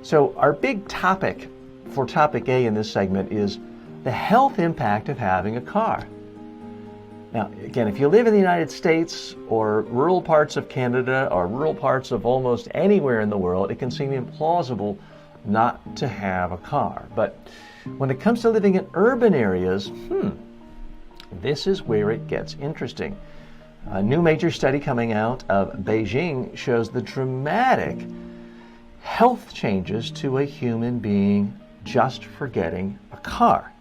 So our big topic for topic A in this segment is the health impact of having a car. Now, again, if you live in the United States or rural parts of Canada or rural parts of almost anywhere in the world, it can seem implausible not to have a car. But when it comes to living in urban areas, this is where it gets interesting. A new major study coming out of Beijing shows the dramatic health changes to a human being just for getting a car.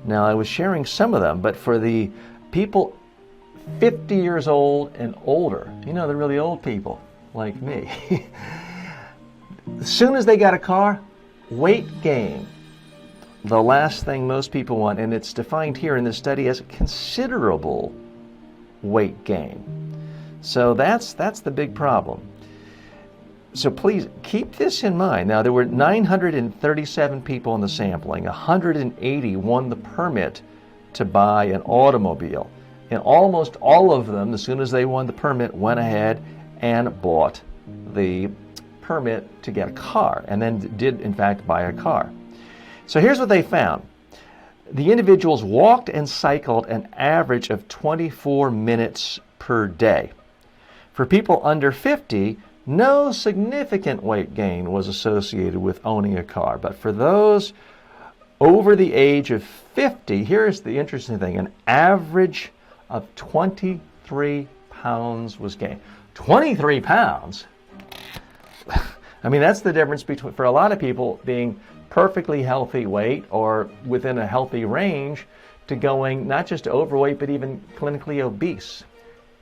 Now, I was sharing some of them, but for the people 50 years old and older, the really old people like me, as soon as they got a car, weight gain. The last thing most people want, and it's defined here in this study as considerable weight gain. So that's the big problem. So please keep this in mind. Now, there were 937 people in the sampling. 180 won the permit to buy an automobile. And almost all of them, as soon as they won the permit, went ahead and bought the permit to get a car, and then did, in fact, buy a car. So here's what they found. The individuals walked and cycled an average of 24 minutes per day. For people under 50, no significant weight gain was associated with owning a car. But for those over the age of 50, here's the interesting thing, an average of 23 pounds was gained. 23 pounds? I mean, that's the difference between, for a lot of people, being perfectly healthy weight or within a healthy range to going not just overweight, but even clinically obese,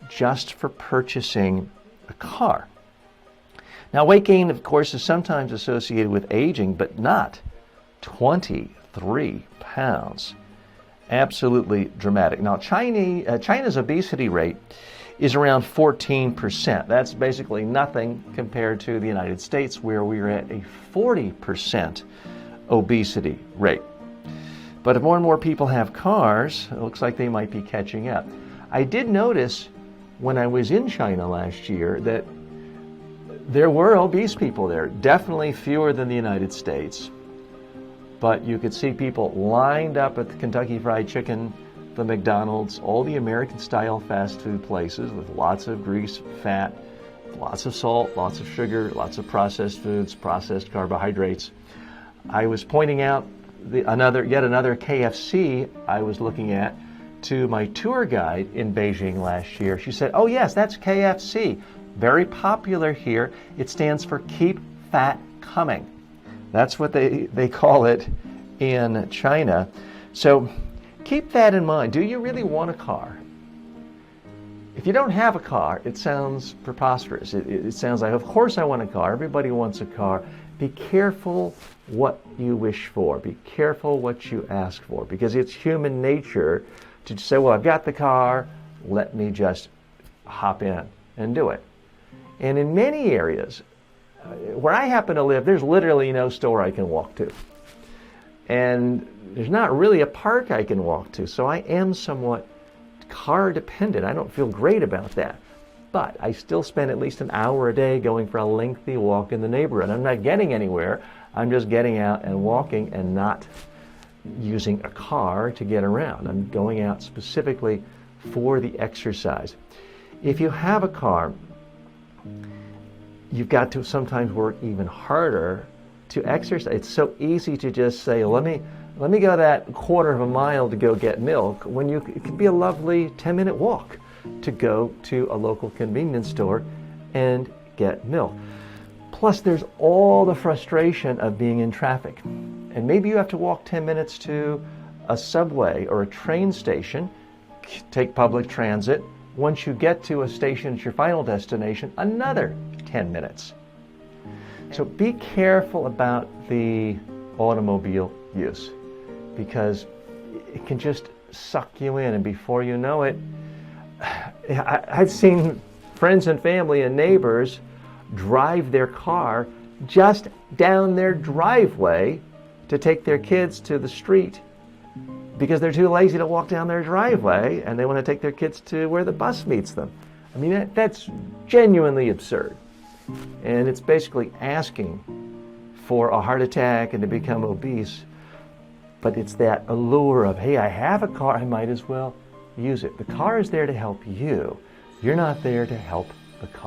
just for purchasing a car. Now, weight gain, of course, is sometimes associated with aging, but not 23 pounds. Absolutely dramatic. Now, China's obesity rate is around 14%. That's basically nothing compared to the United States, where we're at a 40% obesity rate. But if more and more people have cars, it looks like they might be catching up. I did notice when I was in China last year that there were obese people there, definitely fewer than the United States. But you could see people lined up at the Kentucky Fried Chicken, the McDonald's, all the American-style fast food places with lots of grease, fat, lots of salt, lots of sugar, lots of processed foods, processed carbohydrates. I was pointing out yet another KFC I was looking at to my tour guide in Beijing last year. She said, "Oh yes, that's KFC. Very popular here. It stands for Keep Fat Coming." That's what they call it in China. So keep that in mind. Do you really want a car? If you don't have a car, it sounds preposterous. It sounds like, of course I want a car. Everybody wants a car. Be careful what you wish for. Be careful what you ask for, because it's human nature to say, well, I've got the car, let me just hop in and do it. And in many areas, where I happen to live, there's literally no store I can walk to. And there's not really a park I can walk to, so I am somewhat car dependent. I don't feel great about that. But I still spend at least an hour a day going for a lengthy walk in the neighborhood. I'm not getting anywhere. I'm just getting out and walking and not using a car to get around. I'm going out specifically for the exercise. If you have a car, you've got to sometimes work even harder to exercise. It's so easy to just say, let me go that quarter of a mile to go get milk, when it could be a lovely 10-minute walk to go to a local convenience store and get milk. Plus, there's all the frustration of being in traffic. And maybe you have to walk 10 minutes to a subway or a train station, take public transit. Once you get to a station at your final destination, another 10 minutes. So be careful about the automobile use, because it can just suck you in, and before you know it, I've seen friends and family and neighbors drive their car just down their driveway to take their kids to the street because they're too lazy to walk down their driveway, and they want to take their kids to where the bus meets them. I mean, that's genuinely absurd. And it's basically asking for a heart attack and to become obese, but it's that allure of, hey, I have a car, I might as well use it. The car is there to help you. You're not there to help the car.